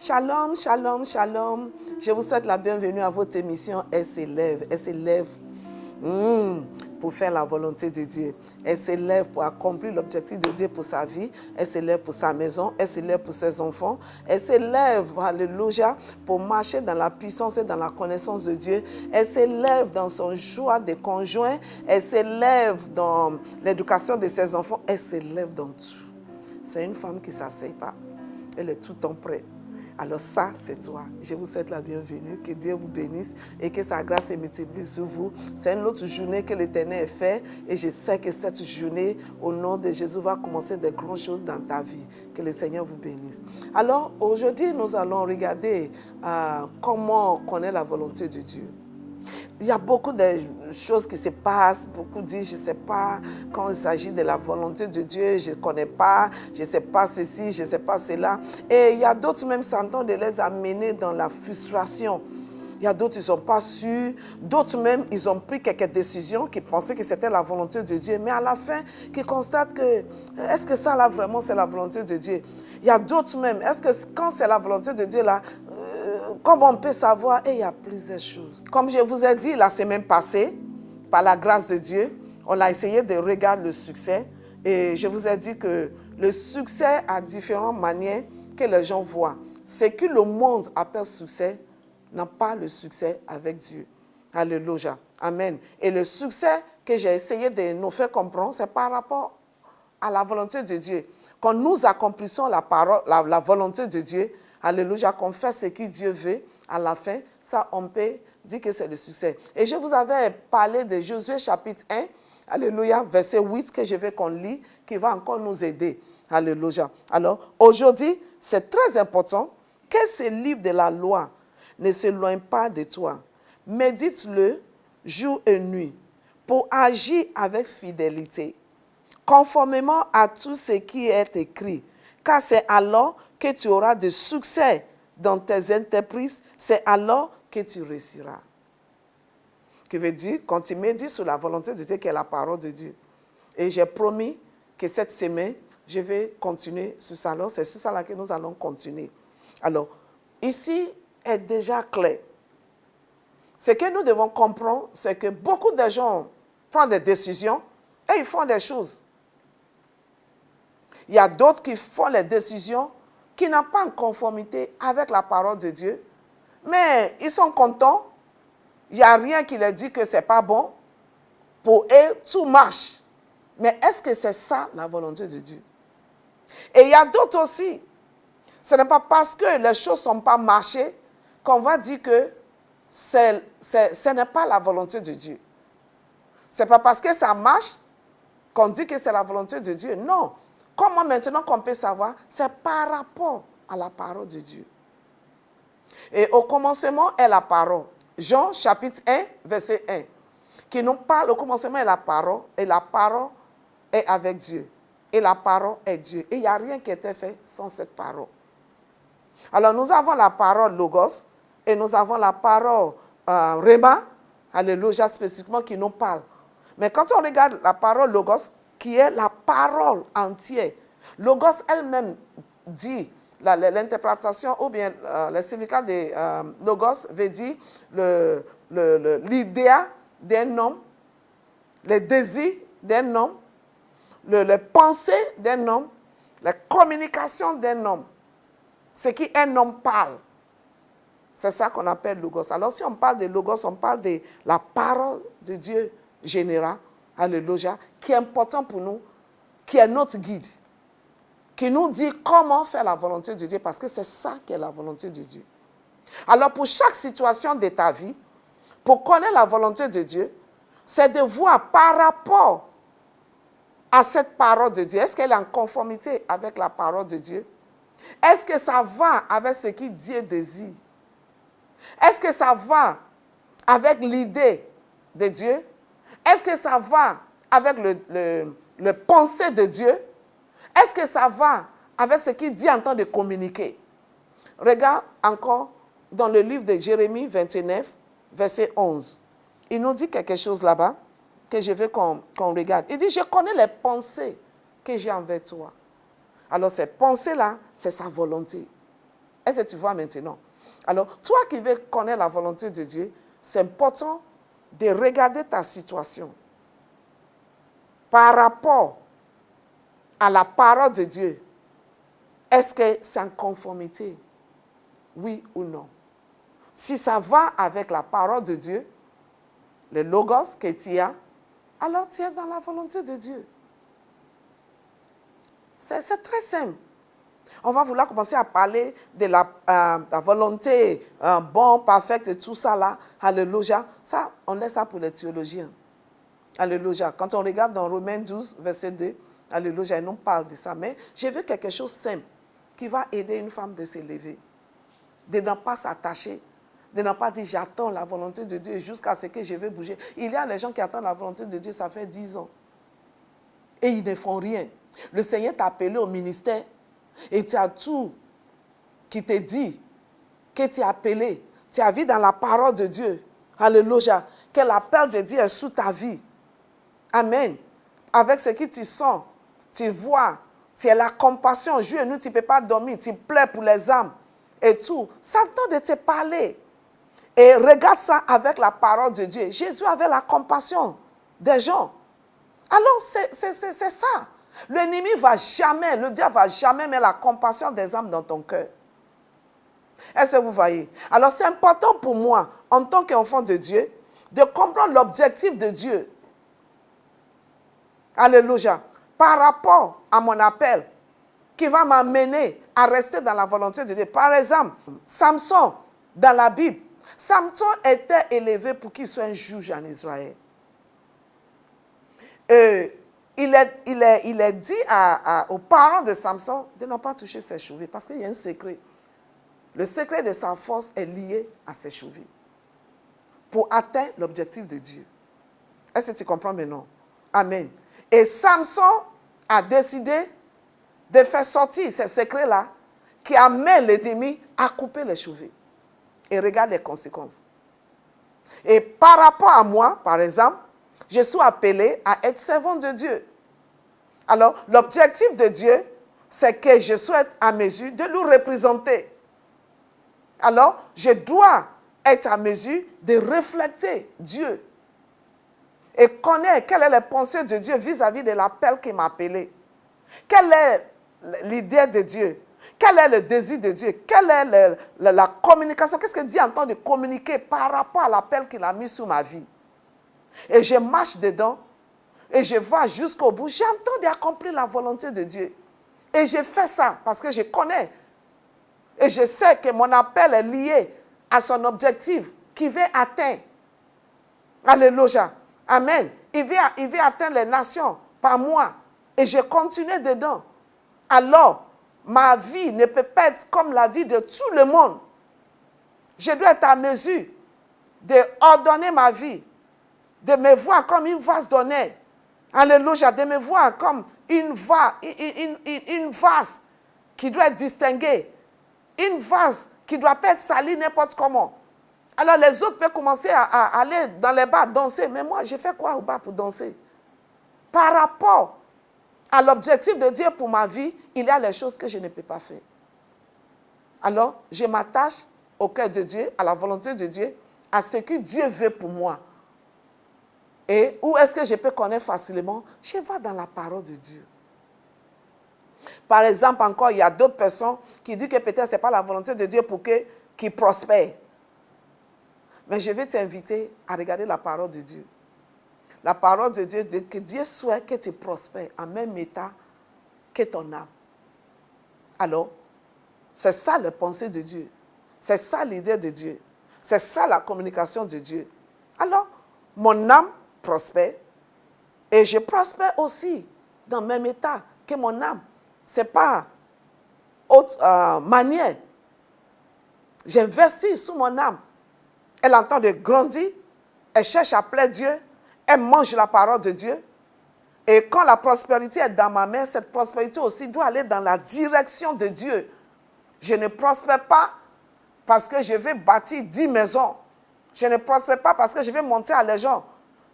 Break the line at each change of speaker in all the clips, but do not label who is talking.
Shalom, shalom, shalom. Je vous souhaite la bienvenue à votre émission Elle s'élève. Elle s'élève pour faire la volonté de Dieu. Elle s'élève pour accomplir l'objectif de Dieu pour sa vie. Elle s'élève pour sa maison. Elle s'élève pour ses enfants. Elle s'élève, alléluia, pour marcher dans la puissance et dans la connaissance de Dieu. Elle s'élève dans son choix de conjoint. Elle s'élève dans l'éducation de ses enfants. Elle s'élève dans tout. C'est une femme qui ne s'asseye pas. Elle est tout le temps prête. Alors ça, c'est toi. Je vous souhaite la bienvenue. Que Dieu vous bénisse et que sa grâce se multiplie sur vous. C'est une autre journée que l'Éternel a fait. Et je sais que cette journée, au nom de Jésus, va commencer de grandes choses dans ta vie. Que le Seigneur vous bénisse. Alors, aujourd'hui, nous allons regarder comment connaître la volonté de Dieu. Il y a beaucoup de choses qui se passent. Beaucoup disent, je ne sais pas, quand il s'agit de la volonté de Dieu, je ne connais pas, je ne sais pas ceci, je ne sais pas cela. Et il y a d'autres même s'entendent de les amener dans la frustration. Il y a d'autres, ils n'ont pas su. D'autres même, ils ont pris quelques décisions qui pensaient que c'était la volonté de Dieu. Mais à la fin, qui constatent que, est-ce que ça là vraiment c'est la volonté de Dieu? Il y a d'autres même, est-ce que quand c'est la volonté de Dieu là, comment on peut savoir? Et il y a plusieurs choses. Comme je vous ai dit la semaine passée, par la grâce de Dieu, on a essayé de regarder le succès. Et je vous ai dit que le succès a différentes manières que les gens voient. Ce que le monde appelle succès n'a pas le succès avec Dieu. Alléluia. Amen. Et le succès que j'ai essayé de nous faire comprendre, c'est par rapport à la volonté de Dieu. Quand nous accomplissons la volonté de Dieu, alléluia, qu'on fait ce que Dieu veut, à la fin, ça, on peut dire que c'est le succès. Et je vous avais parlé de Josué chapitre 1, alléluia, verset 8, que je vais qu'on lit, qui va encore nous aider. Alléluia. Alors, aujourd'hui, c'est très important que ce livre de la loi ne s'éloigne pas de toi. Médite-le jour et nuit pour agir avec fidélité, conformément à tout ce qui est écrit. Car c'est alors que tu auras de succès dans tes entreprises, c'est alors que tu réussiras. Qui veut dire, quand tu médites sur la volonté de Dieu, qui est la parole de Dieu. Et j'ai promis que cette semaine, je vais continuer sur ça. Alors, c'est sur ça là que nous allons continuer. Alors, ici est déjà clair. Ce que nous devons comprendre, c'est que beaucoup de gens prennent des décisions et ils font des choses. Il y a d'autres qui font les décisions qui n'ont pas en conformité avec la parole de Dieu, mais ils sont contents. Il n'y a rien qui leur dit que ce n'est pas bon. Pour eux, tout marche. Mais est-ce que c'est ça la volonté de Dieu? Et il y a d'autres aussi. Ce n'est pas parce que les choses ne sont pas marchées qu'on va dire que ce n'est pas la volonté de Dieu. Ce n'est pas parce que ça marche qu'on dit que c'est la volonté de Dieu. Non. Comment maintenant qu'on peut savoir? C'est par rapport à la parole de Dieu. Et au commencement est la parole. Jean chapitre 1, verset 1. Qui nous parle, au commencement est la parole est avec Dieu. Et la parole est Dieu. Et il n'y a rien qui était fait sans cette parole. Alors nous avons la parole Logos et nous avons la parole Rhéma, alléluia, spécifiquement qui nous parle. Mais quand on regarde la parole Logos, qui est la parole entière, Logos elle-même dit, l'interprétation ou bien le significat de Logos veut dire l'idée d'un homme, le désir d'un homme, les pensées d'un homme, la communication d'un homme, ce qu'un homme parle. C'est ça qu'on appelle Logos. Alors si on parle de Logos, on parle de la parole de Dieu générale, alléluia, qui est important pour nous, qui est notre guide, qui nous dit comment faire la volonté de Dieu, parce que c'est ça qui est la volonté de Dieu. Alors pour chaque situation de ta vie, pour connaître la volonté de Dieu, c'est de voir par rapport à cette parole de Dieu, est-ce qu'elle est en conformité avec la parole de Dieu? Est-ce que ça va avec ce que Dieu désire? Est-ce que ça va avec l'idée de Dieu? Est-ce que ça va avec le pensée de Dieu? Est-ce que ça va avec ce qu'il dit en temps de communiquer? Regarde encore dans le livre de Jérémie 29, verset 11. Il nous dit quelque chose là-bas que je veux qu'on regarde. Il dit, je connais les pensées que j'ai envers toi. Alors ces pensées-là, c'est sa volonté. Est-ce que tu vois maintenant? Alors, toi qui veux connaître la volonté de Dieu, c'est important de regarder ta situation par rapport à la parole de Dieu. Est-ce que c'est en conformité? Oui ou non? Si ça va avec la parole de Dieu, le logos que tu as, alors tu es dans la volonté de Dieu. C'est très simple. On va vouloir commencer à parler de la volonté bon, parfaite et tout ça là. Alléluia. Ça, on laisse ça pour les théologiens. Alléluia. Quand on regarde dans Romains 12, verset 2, alléluia, ils nous parlent de ça. Mais j'ai vu quelque chose de simple qui va aider une femme de s'élever. De ne pas s'attacher. De ne pas dire j'attends la volonté de Dieu jusqu'à ce que je vais bouger. Il y a les gens qui attendent la volonté de Dieu, ça fait 10 ans. Et ils ne font rien. Le Seigneur t'a appelé au ministère. Et tu as tout qui te dit que tu es appelé. Tu as vu dans la parole de Dieu. Alléluia. Que l'appel de Dieu est sous ta vie. Amen. Avec ce que tu sens, tu vois, tu as la compassion. Jour et nuit, tu ne peux pas dormir. Tu pleures pour les âmes et tout. Ça tente de te parler. Et regarde ça avec la parole de Dieu. Jésus avait la compassion des gens. Alors, c'est ça. L'ennemi va jamais, le diable va jamais mettre la compassion des âmes dans ton cœur. Est-ce que vous voyez? Alors, c'est important pour moi, en tant qu'enfant de Dieu, de comprendre l'objectif de Dieu. Alléluia. Par rapport à mon appel, qui va m'amener à rester dans la volonté de Dieu. Par exemple, Samson, dans la Bible, Samson était élevé pour qu'il soit un juge en Israël. Il est dit aux parents de Samson de ne pas toucher ses cheveux parce qu'il y a un secret. Le secret de sa force est lié à ses cheveux pour atteindre l'objectif de Dieu. Est-ce que tu comprends maintenant? Amen. Et Samson a décidé de faire sortir ces secrets-là qui amènent l'ennemi à couper les cheveux. Et regarde les conséquences. Et par rapport à moi, par exemple, je suis appelé à être servant de Dieu. Alors, l'objectif de Dieu, c'est que je sois à mesure de nous représenter. Alors, je dois être à mesure de refléter Dieu et connaître quelle est la pensée de Dieu vis-à-vis de l'appel qui m'a appelé. Quelle est l'idée de Dieu? Quel est le désir de Dieu? Quelle est la communication? Qu'est-ce que Dieu entend de communiquer par rapport à l'appel qu'il a mis sur ma vie? Et je marche dedans et je vais jusqu'au bout. J'entends d'accomplir la volonté de Dieu. Et je fais ça parce que je connais. Et je sais que mon appel est lié à son objectif qu'il veut atteindre. Alléluia. Amen. Il veut atteindre les nations par moi. Et je continue dedans. Alors, ma vie ne peut pas être comme la vie de tout le monde. Je dois être à mesure d'ordonner ma vie, de me voir comme une vase d'honneur. Alléluia. De me voir comme une vase qui doit être distinguée. Une vase qui ne doit pas être salie n'importe comment. Alors les autres peuvent commencer à aller dans les bars danser. Mais moi, j'ai fait quoi au bar pour danser? Par rapport à l'objectif de Dieu pour ma vie, il y a les choses que je ne peux pas faire. Alors, je m'attache au cœur de Dieu, à la volonté de Dieu, à ce que Dieu veut pour moi. Et où est-ce que je peux connaître facilement? Je vais dans la parole de Dieu. Par exemple, encore, il y a d'autres personnes qui disent que peut-être ce n'est pas la volonté de Dieu pour qu'ils prospèrent. Mais je vais t'inviter à regarder la parole de Dieu. La parole de Dieu dit que Dieu souhaite que tu prospères en même état que ton âme. Alors, c'est ça la pensée de Dieu. C'est ça l'idée de Dieu. C'est ça la communication de Dieu. Alors, mon âme prospère et je prospère aussi dans le même état que mon âme. Ce n'est pas autre manière. J'investis sous mon âme. Elle entend de grandir, elle cherche à plaire Dieu, elle mange la parole de Dieu. Et quand la prospérité est dans ma main, cette prospérité aussi doit aller dans la direction de Dieu. Je ne prospère pas parce que je vais bâtir 10 maisons. Je ne prospère pas parce que je vais montrer à les gens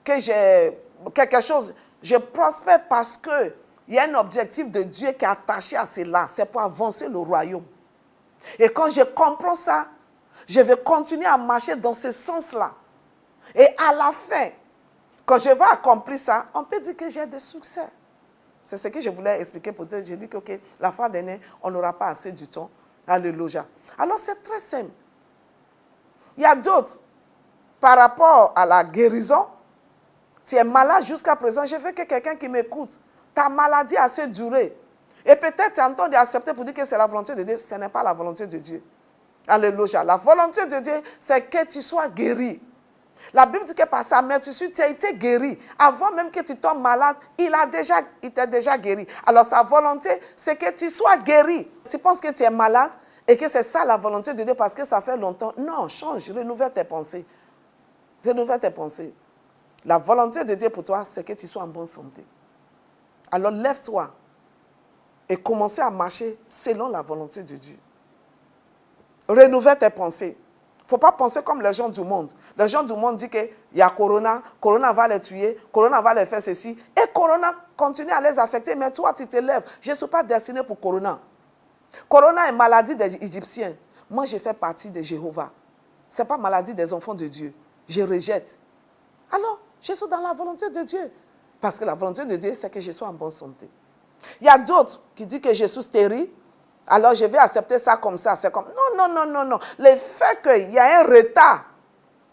que j'ai quelque chose. Je prospère parce qu'il y a un objectif de Dieu qui est attaché à cela. C'est pour avancer le royaume. Et quand je comprends ça, je vais continuer à marcher dans ce sens-là. Et à la fin, quand je vais accomplir ça, on peut dire que j'ai des succès. C'est ce que je voulais expliquer pour ça. J'ai dit que la fois dernière, on n'aura pas assez du temps. Alléluia. Alors c'est très simple. Il y a d'autres, par rapport à la guérison, tu es malade jusqu'à présent, je veux que quelqu'un qui m'écoute, ta maladie a assez duré. Et peut-être tu es en train d'accepter pour dire que c'est la volonté de Dieu. Ce n'est pas la volonté de Dieu. Alléluia. La volonté de Dieu, c'est que tu sois guéri. La Bible dit que par sa meurtrissure, tu as été guéri. Avant même que tu tombes malade, il t'a déjà guéri. Alors sa volonté, c'est que tu sois guéri. Tu penses que tu es malade et que c'est ça la volonté de Dieu parce que ça fait longtemps. Non, change, renouvelle tes pensées. Renouvelle tes pensées. La volonté de Dieu pour toi, c'est que tu sois en bonne santé. Alors lève-toi et commence à marcher selon la volonté de Dieu. Renouvelle tes pensées. Il ne faut pas penser comme les gens du monde. Les gens du monde disent qu'il y a Corona, Corona va les tuer, Corona va les faire ceci. Et Corona continue à les affecter, mais toi, tu te lèves. Je ne suis pas destiné pour Corona. Corona est maladie des Égyptiens. Moi, je fais partie de Jéhovah. Ce n'est pas maladie des enfants de Dieu. Je rejette. Alors, je suis dans la volonté de Dieu. Parce que la volonté de Dieu, c'est que je sois en bonne santé. Il y a d'autres qui disent que je suis stérile. Alors, je vais accepter ça comme ça. C'est comme, non. Le fait qu'il y a un retard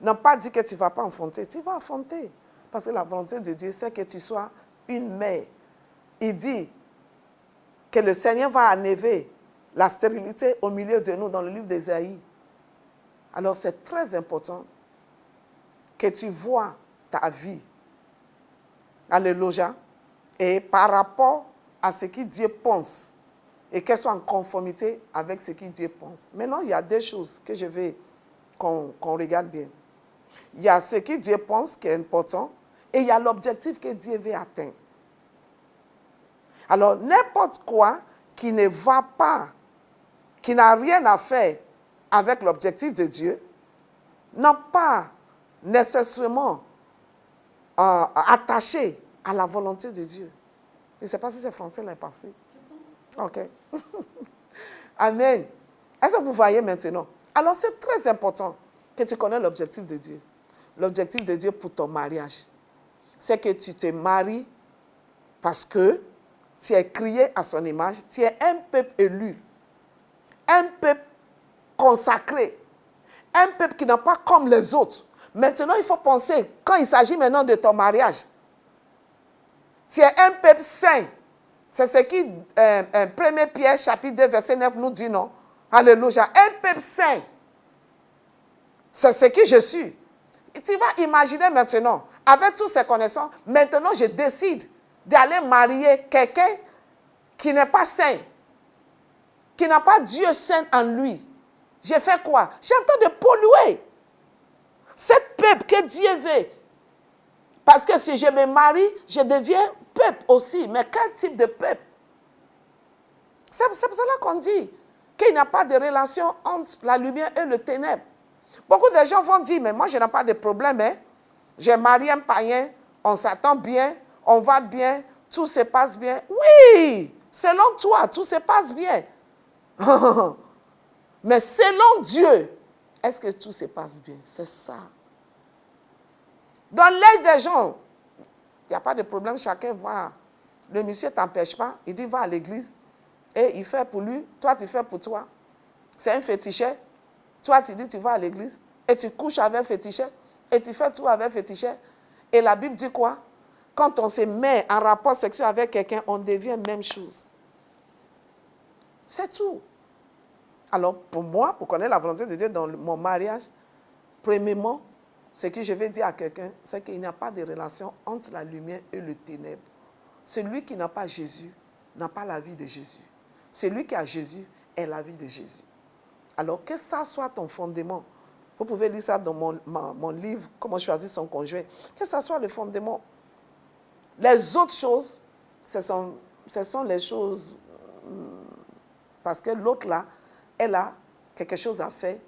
n'a pas dit que tu ne vas pas enfanter. Tu vas enfanter. Parce que la volonté de Dieu, c'est que tu sois une mère. Il dit que le Seigneur va enlever la stérilité au milieu de nous dans le livre d'Ésaïe. Alors, c'est très important que tu vois ta vie. Alléluia. Et par rapport à ce que Dieu pense, et qu'elle soit en conformité avec ce que Dieu pense. Maintenant, il y a deux choses que je veux qu'on regarde bien. Il y a ce que Dieu pense qui est important, et il y a l'objectif que Dieu veut atteindre. Alors, n'importe quoi qui ne va pas, qui n'a rien à faire avec l'objectif de Dieu, n'a pas nécessairement attaché à la volonté de Dieu. Je ne sais pas si c'est français l'est passé. Ok. Amen. Est-ce que vous voyez maintenant? Alors c'est très important que tu connaisses l'objectif de Dieu. L'objectif de Dieu pour ton mariage, c'est que tu te maries parce que tu es créé à son image, tu es un peuple élu, un peuple consacré, un peuple qui n'est pas comme les autres. Maintenant, il faut penser, quand il s'agit maintenant de ton mariage, tu es un peuple saint. C'est ce qui 1 Pierre chapitre 2 verset 9 nous dit, non? Alléluia. Un peuple saint. C'est ce que je suis. Et tu vas imaginer maintenant, avec toutes ces connaissances, maintenant je décide d'aller marier quelqu'un qui n'est pas saint, qui n'a pas Dieu saint en lui. Je fais quoi? J'ai en train de polluer cette peuple que Dieu veut. Parce que si je me marie, je deviens peuple aussi. Mais quel type de peuple? C'est pour cela qu'on dit qu'il n'y a pas de relation entre la lumière et le ténèbre. Beaucoup de gens vont dire, mais moi je n'ai pas de problème. Hein? J'ai marié un païen, on s'attend bien, on va bien, tout se passe bien. Oui, selon toi, tout se passe bien. Mais selon Dieu, est-ce que tout se passe bien? C'est ça. Dans l'œil des gens, il n'y a pas de problème, chacun va. Le monsieur ne t'empêche pas, il dit va à l'église et il fait pour lui, toi tu fais pour toi. C'est un fétichet. Toi tu dis tu vas à l'église et tu couches avec un fétichet et tu fais tout avec un fétichet. Et la Bible dit quoi? Quand on se met en rapport sexuel avec quelqu'un, on devient même chose. C'est tout. Alors pour moi, pour connaître la volonté de Dieu dans mon mariage, premièrement, ce que je vais dire à quelqu'un, c'est qu'il n'y a pas de relation entre la lumière et le ténèbre. Celui qui n'a pas Jésus n'a pas la vie de Jésus. Celui qui a Jésus est la vie de Jésus. Alors que ça soit ton fondement. Vous pouvez lire ça dans mon livre, Comment choisir son conjoint. Que ça soit le fondement. Les autres choses, ce sont les choses, parce que l'autre là, elle a quelque chose à faire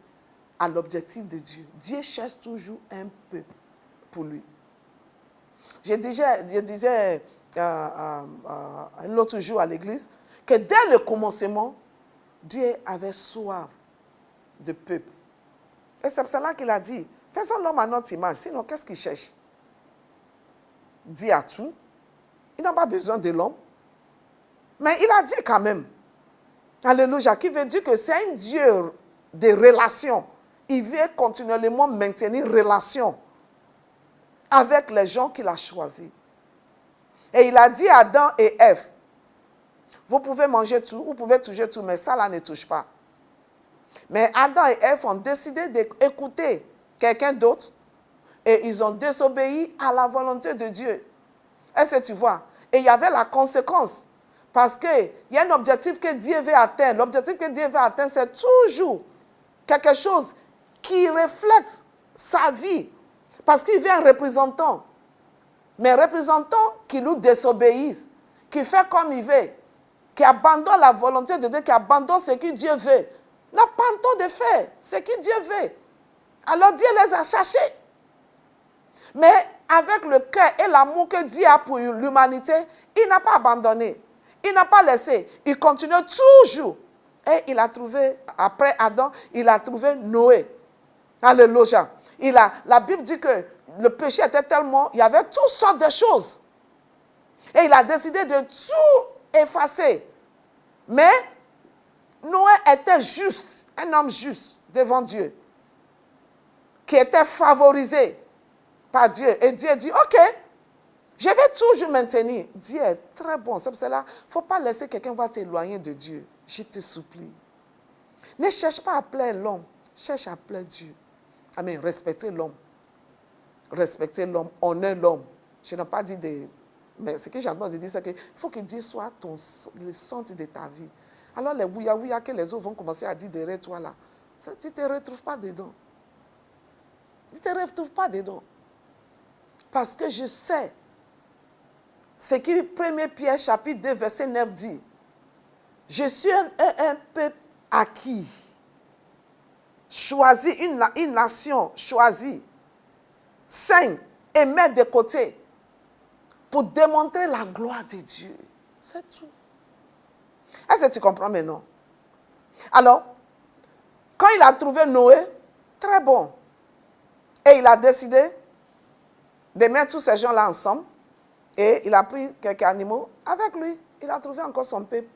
à l'objectif de Dieu. Dieu cherche toujours un peuple pour lui. Je disais un autre jour à l'église que dès le commencement, Dieu avait soif de peuple. Et c'est pour cela qu'il a dit, faisons l'homme à notre image, sinon qu'est-ce qu'il cherche? Dieu a tout. Il n'a pas besoin de l'homme. Mais il a dit quand même, alléluia, qui veut dire que c'est un Dieu de relations. Il veut continuellement maintenir relation avec les gens qu'il a choisis. Et il a dit à Adam et Ève, vous pouvez manger tout, vous pouvez toucher tout, mais ça là ne touche pas. Mais Adam et Ève ont décidé d'écouter quelqu'un d'autre et ils ont désobéi à la volonté de Dieu. Est-ce que tu vois? Et il y avait la conséquence. Parce qu'il y a un objectif que Dieu veut atteindre. L'objectif que Dieu veut atteindre, c'est toujours quelque chose qui reflète sa vie. Parce qu'il veut un représentant. Mais un représentant qui nous désobéisse, qui fait comme il veut, qui abandonne la volonté de Dieu, qui abandonne ce que Dieu veut, n'a pas le temps de faire ce que Dieu veut. Alors Dieu les a cherchés. Mais avec le cœur et l'amour que Dieu a pour l'humanité, il n'a pas abandonné. Il n'a pas laissé. Il continue toujours. Et il a trouvé, après Adam, il a trouvé Noé. Alléluia. La Bible dit que le péché était tellement, il y avait toutes sortes de choses. Et il a décidé de tout effacer. Mais Noé était juste, un homme juste devant Dieu, qui était favorisé par Dieu. Et Dieu dit, ok, je vais toujours maintenir. Dieu est très bon. C'est pour cela, il ne faut pas laisser quelqu'un va t'éloigner de Dieu. Je te supplie. Ne cherche pas à plaire l'homme. Cherche à plaire Dieu. Amen. Respectez l'homme. Respectez l'homme. Honneur l'homme. Je n'ai pas dit de... Mais ce que j'entends de dire, c'est qu'il faut que Dieu soit le centre de ta vie. Alors les ouïa que les autres vont commencer à dire derrière toi là, tu ne te retrouves pas dedans. Tu ne te retrouves pas dedans. Parce que je sais ce que 1 Pierre chapitre 2 verset 9 dit. Je suis un peuple acquis, choisi, une nation choisie, sainte et mettre de côté pour démontrer la gloire de Dieu. C'est tout. Est-ce que tu comprends maintenant? Alors, quand il a trouvé Noé, très bon, et il a décidé de mettre tous ces gens-là ensemble, et il a pris quelques animaux avec lui. Il a trouvé encore son peuple.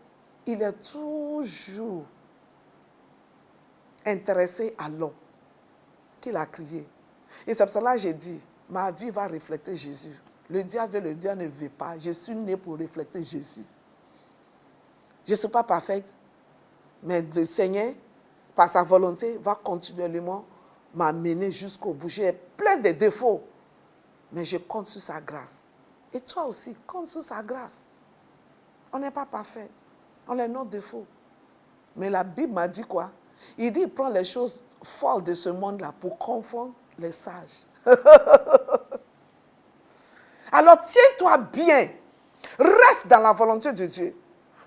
Il est toujours intéressé à l'homme qu'il a crié. Et c'est pour cela que j'ai dit, ma vie va refléter Jésus. Le diable veut, le diable ne veut pas. Je suis né pour refléter Jésus. Je ne suis pas parfaite, mais le Seigneur, par sa volonté, va continuellement m'amener jusqu'au bout. J'ai plein de défauts, mais je compte sur sa grâce. Et toi aussi, compte sur sa grâce. On n'est pas parfait. On a nos défauts. Mais la Bible m'a dit quoi? Il dit, il prend les choses folles de ce monde-là pour confondre les sages. Alors, tiens-toi bien. Reste dans la volonté de Dieu.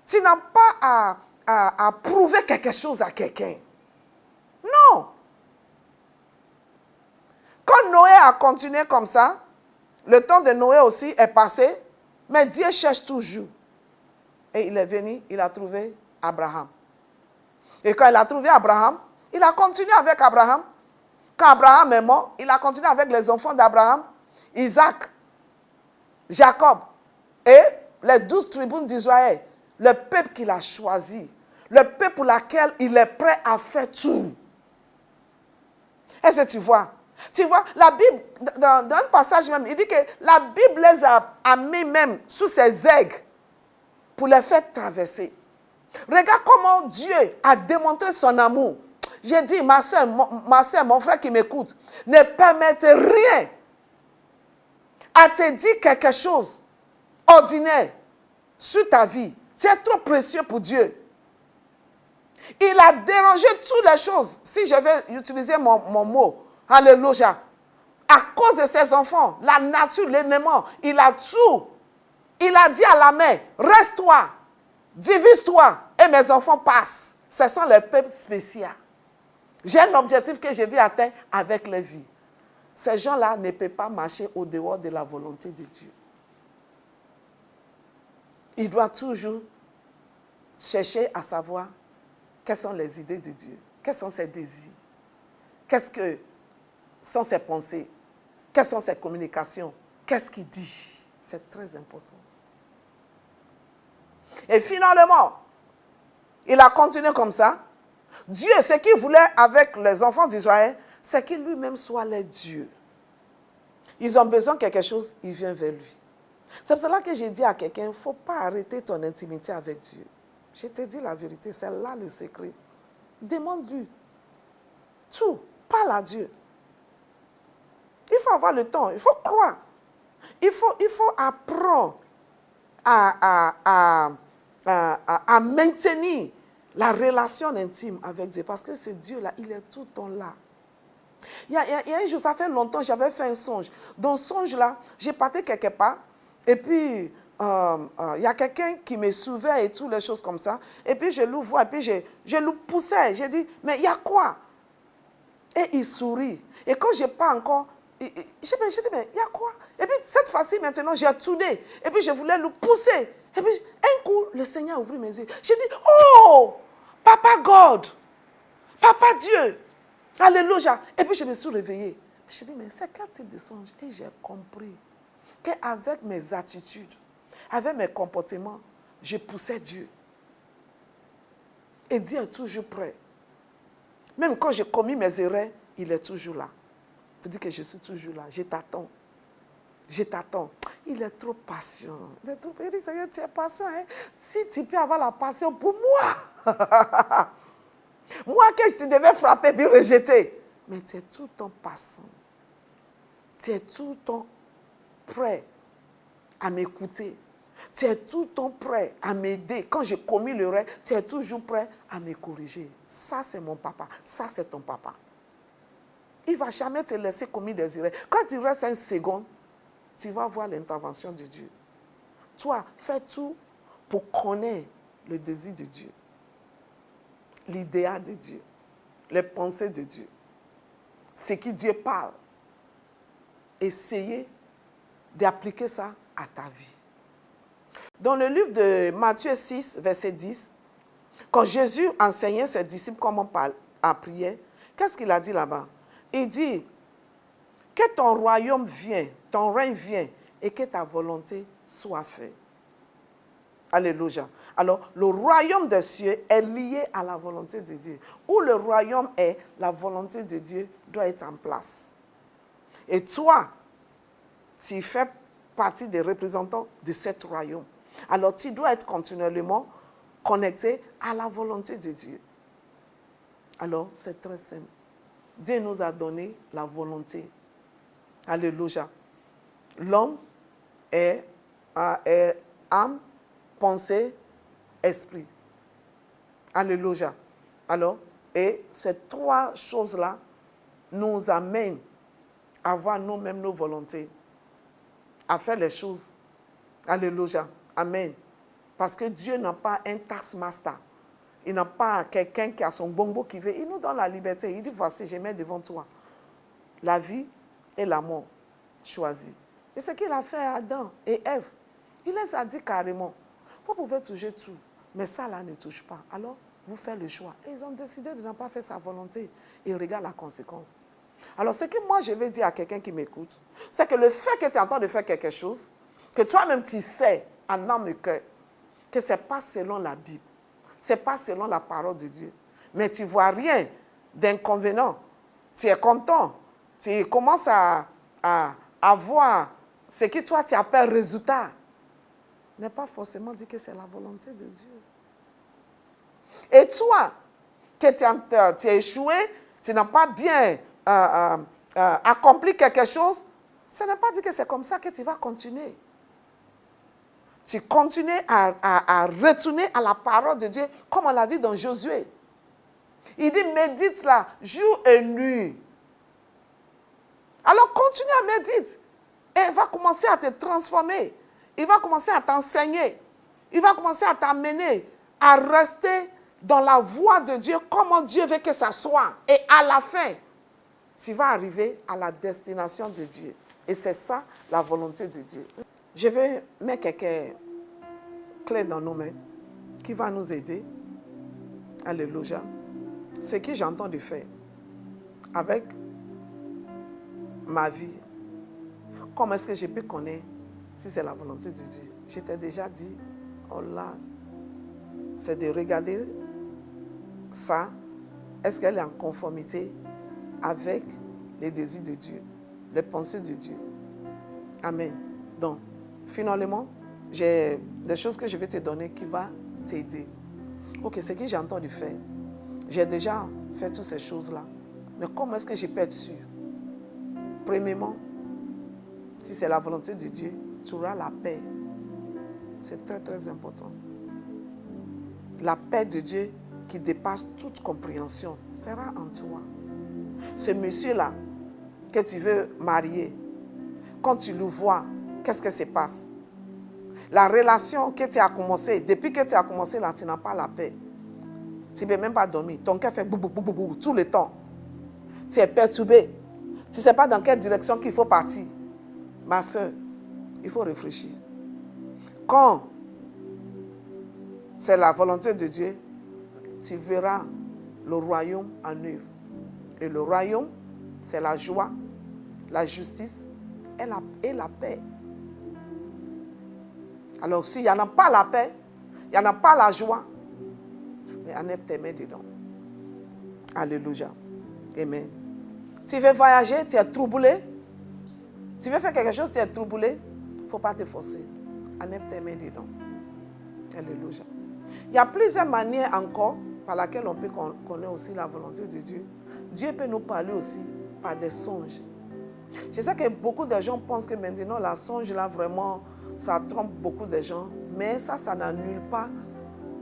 Tu n'as pas à prouver quelque chose à quelqu'un. Non. Quand Noé a continué comme ça, le temps de Noé aussi est passé, mais Dieu cherche toujours. Et il est venu, il a trouvé Abraham. Et quand il a trouvé Abraham, il a continué avec Abraham. Quand Abraham est mort, il a continué avec les enfants d'Abraham, Isaac, Jacob et les 12 tribus d'Israël. Le peuple qu'il a choisi. Le peuple pour lequel il est prêt à faire tout. Est-ce que tu vois? Tu vois, la Bible, dans un passage même, il dit que la Bible les a mis même sous ses aigles pour les faire traverser. Regarde comment Dieu a démontré son amour. J'ai dit, ma soeur, mon frère qui m'écoute, ne permettez rien à te dire quelque chose ordinaire sur ta vie. Tu es trop précieux pour Dieu. Il a dérangé toutes les choses. Si je vais utiliser mon mot, alléluia, à cause de ses enfants, la nature, l'élément, il a tout. Il a dit à la mer, reste-toi, divise-toi, et mes enfants passent. Ce sont les peuples spéciaux. J'ai un objectif que je vais atteindre avec les vies. Ces gens-là ne peuvent pas marcher au dehors de la volonté de Dieu. Il doit toujours chercher à savoir Quelles sont les idées de Dieu? Quels sont ses désirs? Qu'est-ce que sont ses pensées? Quelles sont ses communications? Qu'est-ce qu'il dit? C'est très important. Et finalement, il a continué comme ça. Dieu, ce qu'il voulait avec les enfants d'Israël, c'est qu'il lui-même soit leur Dieu. Ils ont besoin de quelque chose, il vient vers lui. C'est pour cela que j'ai dit à quelqu'un, il ne faut pas arrêter ton intimité avec Dieu. Je te dis la vérité, c'est là le secret. Demande-lui tout, parle à Dieu. Il faut avoir le temps, il faut croire. Il faut apprendre à maintenir la relation intime avec Dieu. Parce que ce Dieu-là, il est tout le temps là. Il y a un jour, ça fait longtemps, j'avais fait un songe. Dans ce songe-là, j'ai parti quelque part. Et puis, il y a quelqu'un qui me suivait et toutes les choses comme ça. Et puis, je le vois, et puis je le poussais. J'ai dit, mais il y a quoi? Et il sourit. Et quand je n'ai pas encore... J'ai dit, mais il y a quoi? Et puis, cette fois-ci, maintenant, j'ai tourné. Et puis, je voulais le pousser. Et puis, un coup, le Seigneur a ouvert mes yeux. J'ai dit, oh, Papa God, Papa Dieu, alléluia. Et puis, je me suis réveillée. J'ai dit, mais c'est quel type de songe? Et j'ai compris qu'avec mes attitudes, avec mes comportements, je poussais Dieu. Et Dieu est toujours prêt. Même quand j'ai commis mes erreurs, il est toujours là. Il dit que je suis toujours là. Je t'attends. Je t'attends. Il est trop patient. Il dit, Seigneur, tu es patient. Hein? Si tu peux avoir la passion pour moi. Moi que je te devais frapper puis rejeter. Mais tu es tout le temps patient. Tu es tout le temps prêt à m'écouter. Tu es tout le temps prêt à m'aider. Quand j'ai commis l'erreur, tu es toujours prêt à me corriger. Ça, c'est mon papa. Ça, c'est ton papa. Il ne va jamais te laisser commettre des erreurs. Quand il reste un second, tu vas voir l'intervention de Dieu. Toi, fais tout pour connaître le désir de Dieu, l'idéal de Dieu, les pensées de Dieu, ce que Dieu parle. Essayez d'appliquer ça à ta vie. Dans le livre de Matthieu 6, verset 10, quand Jésus enseignait ses disciples comment prier, qu'est-ce qu'il a dit là-bas? Il dit que ton royaume vienne, ton règne vienne et que ta volonté soit faite. Alléluia. Alors, le royaume des cieux est lié à la volonté de Dieu. Où le royaume est, la volonté de Dieu doit être en place. Et toi, tu fais partie des représentants de ce royaume. Alors, tu dois être continuellement connecté à la volonté de Dieu. Alors, c'est très simple. Dieu nous a donné la volonté. Alléluia. L'homme est âme, pensée, esprit. Alléluia. Alors, et ces trois choses-là nous amènent à avoir nous-mêmes nos volontés, à faire les choses. Alléluia. Amen. Parce que Dieu n'a pas un task master. Il n'a pas quelqu'un qui a son bonbon qui veut. Il nous donne la liberté. Il dit, voici, je mets devant toi la vie et la mort choisis. Et ce qu'il a fait à Adam et Ève, il les a dit carrément, vous pouvez toucher tout, mais ça là ne touche pas. Alors, vous faites le choix. Et ils ont décidé de ne pas faire sa volonté. Et regarde la conséquence. Alors, ce que moi je vais dire à quelqu'un qui m'écoute, c'est que le fait que tu es en train de faire quelque chose, que toi-même tu sais, en âme et cœur, que ce n'est pas selon la Bible, ce n'est pas selon la parole de Dieu, mais tu ne vois rien d'inconvénient, tu es content, tu commences à voir ce que toi tu appelles résultat, n'est pas forcément dit que c'est la volonté de Dieu. Et toi, que tu as échoué, tu n'as pas bien accompli quelque chose, ce n'est pas dit que c'est comme ça que tu vas continuer. Tu continues à retourner à la parole de Dieu, comme on l'a vu dans Josué. Il dit, médite là, jour et nuit. Alors continue à méditer. Et il va commencer à te transformer. Il va commencer à t'enseigner. Il va commencer à t'amener à rester dans la voie de Dieu, comment Dieu veut que ça soit. Et à la fin, tu vas arriver à la destination de Dieu. Et c'est ça, la volonté de Dieu. Je vais mettre quelques clés dans nos mains qui vont nous aider Alléluia. Ce que j'entends de faire avec ma vie, comment est-ce que je peux connaître si c'est la volonté de Dieu? Je t'ai déjà dit, oh là, c'est de regarder ça. Est-ce qu'elle est en conformité avec les désirs de Dieu, les pensées de Dieu? Amen. Donc, finalement, j'ai des choses que je vais te donner qui vont t'aider. Ok, ce que j'ai entendu faire, j'ai déjà fait toutes ces choses-là. Mais comment est-ce que je peux être sûr? Premièrement, si c'est la volonté de Dieu, tu auras la paix. C'est très, très important. La paix de Dieu qui dépasse toute compréhension sera en toi. Ce monsieur-là que tu veux marier, quand tu le vois, qu'est-ce qui se passe? La relation que tu as commencé, depuis que tu as commencé là, tu n'as pas la paix. Tu ne peux même pas dormir. Ton cœur fait bou, bou, bou, bou, bou, tout le temps. Tu es perturbé. Tu ne sais pas dans quelle direction qu'il faut partir. Ma soeur, il faut réfléchir. Quand c'est la volonté de Dieu, tu verras le royaume en œuvre. Et le royaume, c'est la joie, la justice et la paix. Alors, s'il n'y en a pas la paix, il n'y en a pas la joie, mais enlève tes mains dedans. Alléluia. Amen. Tu veux voyager, tu es troublé. Tu veux faire quelque chose, tu es troublé. Il ne faut pas te forcer. Enlève tes mains dedans. Alléluia. Il y a plusieurs manières encore par lesquelles on peut connaître aussi la volonté de Dieu. Dieu peut nous parler aussi par des songes. Je sais que beaucoup de gens pensent que maintenant, la songe, là, vraiment, ça trompe beaucoup de gens. Mais ça n'annule pas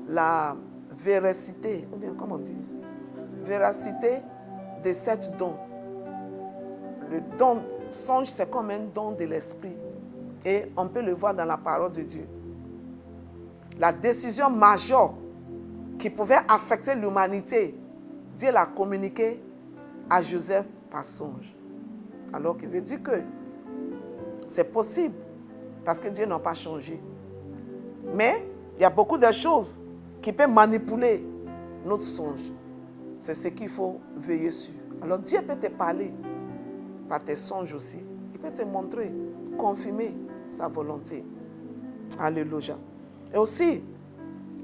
la véracité, ou bien comment on dit, véracité de cette don. Le don, songe, c'est comme un don de l'esprit. Et on peut le voir dans la parole de Dieu. La décision majeure qui pouvait affecter l'humanité, Dieu l'a communiqué à Joseph par songe. Alors qu'il veut dire que c'est possible parce que Dieu n'a pas changé. Mais il y a beaucoup de choses qui peuvent manipuler notre songe. C'est ce qu'il faut veiller sur. Alors Dieu peut te parler par tes songes aussi. Il peut te montrer, confirmer sa volonté. Alléluia. Et aussi,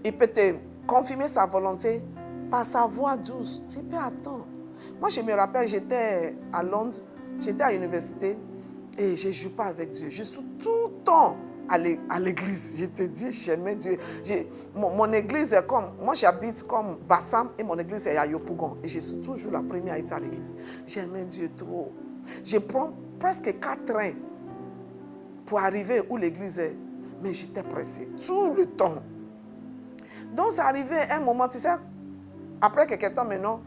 il peut te confirmer sa volonté par sa voix douce. Tu peux attendre. Moi, je me rappelle, j'étais à Londres, j'étais à l'université et je ne joue pas avec Dieu. Je suis tout le temps à l'église. Je te dis, j'aimais Dieu. Mon église est comme... Moi, j'habite comme Bassam et mon église est à Yopougon. Et je suis toujours la première à être à l'église. J'aimais Dieu trop. Je prends presque 4 trains pour arriver où l'église est. Mais j'étais pressée tout le temps. Donc, ça arrivait un moment, tu sais, après quelques temps maintenant,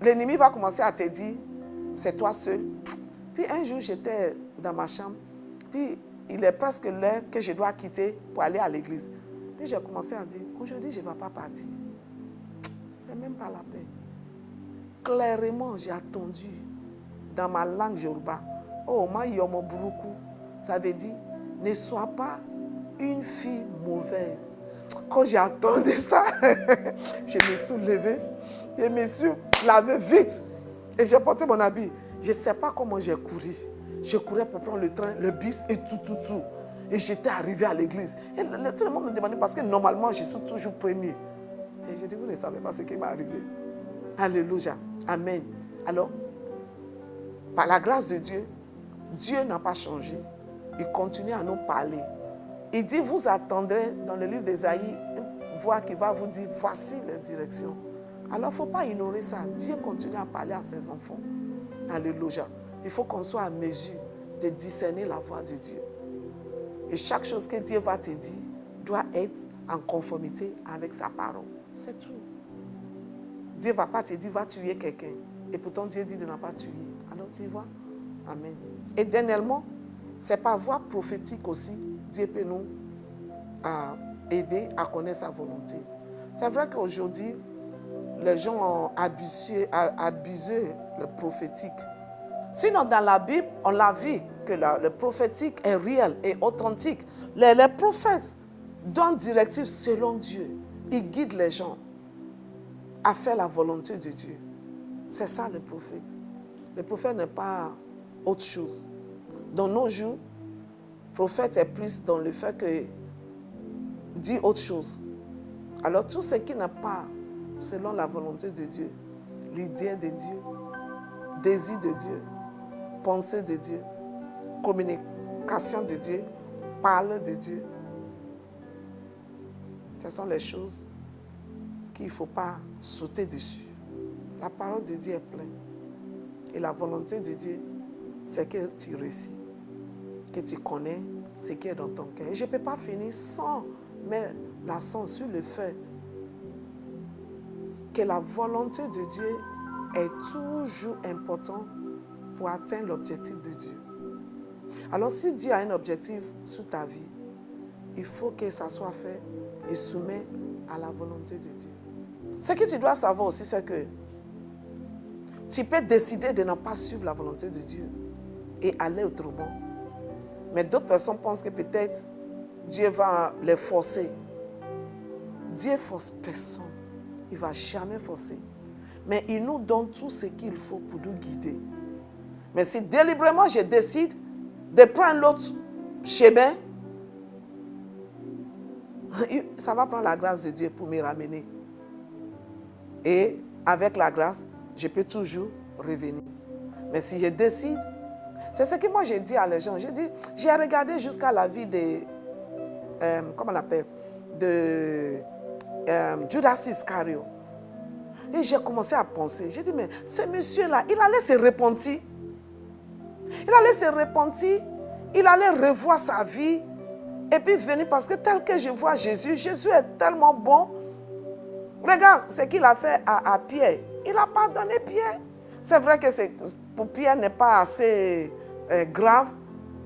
l'ennemi va commencer à te dire, c'est toi seul. Puis un jour, j'étais dans ma chambre, puis il est presque l'heure que je dois quitter pour aller à l'église. Puis j'ai commencé à dire, aujourd'hui, je ne vais pas partir. C'est même pas la peine. Clairement, j'ai attendu dans ma langue yoruba. Oh, ma yomo buruku. Ça veut dire, ne sois pas une fille mauvaise. Quand j'ai entendu ça, je me suis levée, je me suis lavée vite et j'ai porté mon habit. Je ne sais pas comment j'ai couru. Je courais pour prendre le train, le bus et tout. Et j'étais arrivée à l'église. Et tout le monde me demandait parce que normalement, je suis toujours premier. Et je dis, vous ne savez pas ce qui m'est arrivé. Alléluia. Amen. Alors, par la grâce de Dieu, Dieu n'a pas changé. Il continue à nous parler. Il dit, vous attendrez dans le livre d'Ésaïe une voix qui va vous dire, voici la direction. Alors, il ne faut pas ignorer ça. Dieu continue à parler à ses enfants. Alléluia. Il faut qu'on soit à mesure de discerner la voix de Dieu. Et chaque chose que Dieu va te dire doit être en conformité avec sa parole. C'est tout. Dieu ne va pas te dire, va tuer quelqu'un. Et pourtant, Dieu dit de ne pas tuer. Alors, tu vois. Amen. Et dernièrement, c'est par voie prophétique aussi, Dieu peut nous aider à connaître sa volonté. C'est vrai qu'aujourd'hui, les gens ont abusé le prophétique. Sinon, dans la Bible, on l'a vu que le prophétique est réel et authentique. Les prophètes donnent directive selon Dieu. Ils guident les gens. à faire la volonté de Dieu. C'est ça le prophète. Le prophète n'est pas autre chose. Dans nos jours, le prophète est plus dans le fait que dit autre chose. Alors tout ce qui n'est pas selon la volonté de Dieu, l'idée de Dieu, désir de Dieu, pensée de Dieu, communication de Dieu, parole de Dieu, ce sont les choses qu'il ne faut pas sauter dessus. La parole de Dieu est pleine. Et la volonté de Dieu, c'est que tu réussis, que tu connais ce qui est dans ton cœur. Et je ne peux pas finir sans mettre l'accent sur le fait que la volonté de Dieu est toujours importante pour atteindre l'objectif de Dieu. Alors si Dieu a un objectif sur ta vie, il faut que ça soit fait et soumis à la volonté de Dieu. Ce que tu dois savoir aussi, c'est que tu peux décider de ne pas suivre la volonté de Dieu et aller autrement. Mais d'autres personnes pensent que peut-être Dieu va les forcer. Dieu ne force personne. Il ne va jamais forcer. Mais il nous donne tout ce qu'il faut pour nous guider. Mais si délibérément je décide de prendre l'autre chemin, ça va prendre la grâce de Dieu pour me ramener. Et avec la grâce, je peux toujours revenir. Mais si je décide, c'est ce que moi j'ai dit à les gens. J'ai regardé jusqu'à la vie de, comment on l'appelle, de Judas Iscariot. Et j'ai commencé à penser. J'ai dit, mais ce monsieur-là, il allait se repentir. Il allait se repentir. Il allait revoir sa vie. Et puis venir, parce que tel que je vois Jésus, Jésus est tellement bon. Regarde ce qu'il a fait à Pierre. Il a pardonné Pierre. C'est vrai que pour Pierre n'est pas assez grave,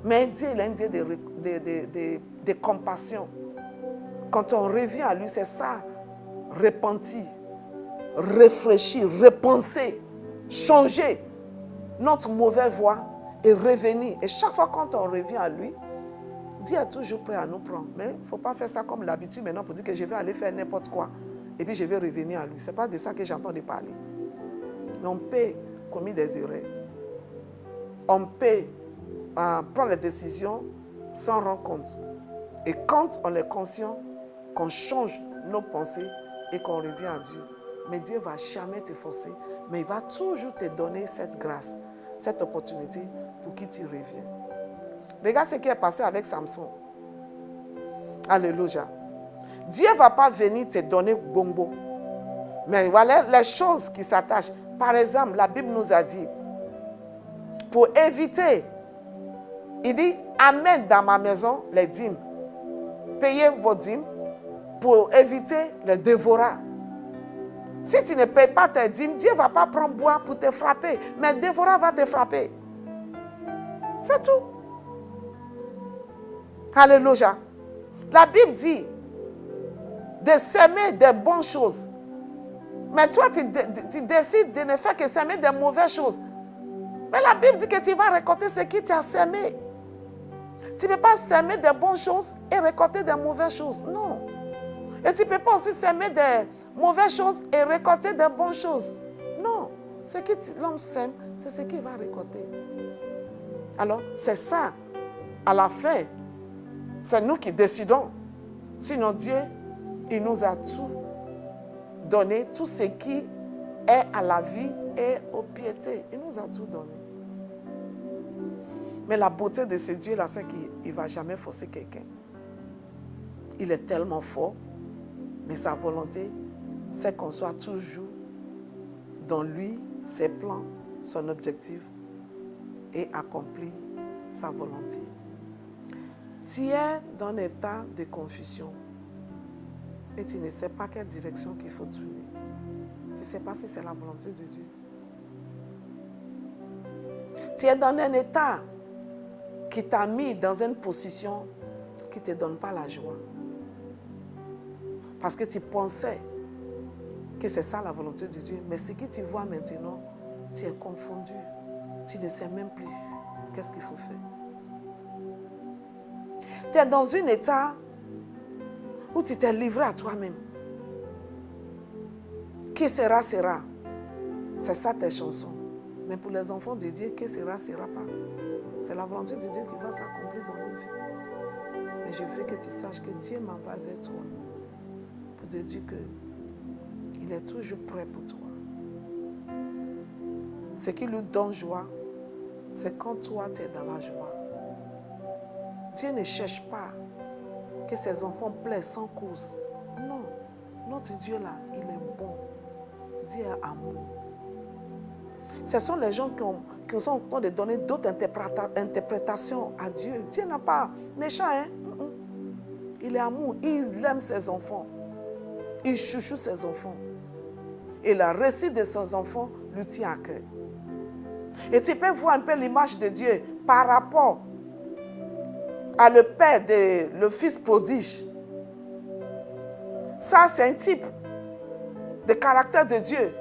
mais Dieu il a un Dieu de compassion. Quand on revient à lui, c'est ça, repentir, réfléchir, repenser, changer notre mauvaise voie et revenir. Et chaque fois quand on revient à lui, Dieu est toujours prêt à nous prendre. Mais il ne faut pas faire ça comme l'habitude maintenant pour dire que je vais aller faire n'importe quoi et puis je vais revenir à lui. Ce n'est pas de ça que j'entends parler. Mais on peut commettre des erreurs. On peut prendre les décisions sans rendre compte. Et quand on est conscient qu'on change nos pensées et qu'on revient à Dieu, mais Dieu ne va jamais te forcer, mais il va toujours te donner cette grâce, cette opportunité pour que tu reviennes. Regarde ce qui est passé avec Samson. Alléluia. Dieu ne va pas venir te donner bonbon. Mais voilà les choses qui s'attachent. Par exemple, la Bible nous a dit, pour éviter, il dit, amène dans ma maison les dîmes. Payez vos dîmes pour éviter les dévorats. Si tu ne payes pas tes dîmes, Dieu ne va pas prendre bois pour te frapper. Mais le dévorant va te frapper. C'est tout. Alléluia. La Bible dit de s'aimer des bonnes choses. Mais toi, tu décides de ne faire que s'aimer des mauvaises choses. Mais la Bible dit que tu vas récolter ce que tu as semé. Tu ne peux pas s'aimer des bonnes choses et récolter des mauvaises choses. Non. Et tu ne peux pas aussi s'aimer des mauvaises choses et récolter des bonnes choses. Non. Ce que l'homme sème, c'est ce qu'il va récolter. Alors, c'est ça. À la fin, c'est nous qui décidons. Sinon, Dieu, il nous a tout donné, tout ce qui est à la vie et aux piétés. Il nous a tout donné. Mais la beauté de ce Dieu-là, c'est qu'il ne va jamais forcer quelqu'un. Il est tellement fort, mais sa volonté, c'est qu'on soit toujours dans lui, ses plans, son objectif et accomplir sa volonté. Tu es dans un état de confusion et tu ne sais pas quelle direction qu'il faut tourner. Tu ne sais pas si c'est la volonté de Dieu. Tu es dans un état qui t'a mis dans une position qui ne te donne pas la joie. Parce que tu pensais que c'est ça la volonté de Dieu. Mais ce que tu vois maintenant, tu es confondu. Tu ne sais même plus qu'est-ce qu'il faut faire. Tu es dans un état où tu t'es livré à toi-même. Qui sera, sera. C'est ça tes chansons. Mais pour les enfants de Dieu, qui sera, sera pas. C'est la volonté de Dieu qui va s'accomplir dans nos vies. Mais je veux que tu saches que Dieu m'envoie vers toi pour te dire qu'il est toujours prêt pour toi. Ce qui lui donne joie, c'est quand toi tu es dans la joie. Dieu ne cherche pas que ses enfants plaisent sans cause. Non, notre Dieu là, il est bon. Dieu est amour. Ce sont les gens qui sont en train de donner d'autres interprétations à Dieu. Dieu n'a pas méchant, hein? Il est amour, il aime ses enfants. Il chouchoute ses enfants. Et la réussite de ses enfants lui tient à cœur. Et tu peux voir un peu l'image de Dieu par rapport à le père le fils prodige. Ça, c'est un type de caractère de Dieu.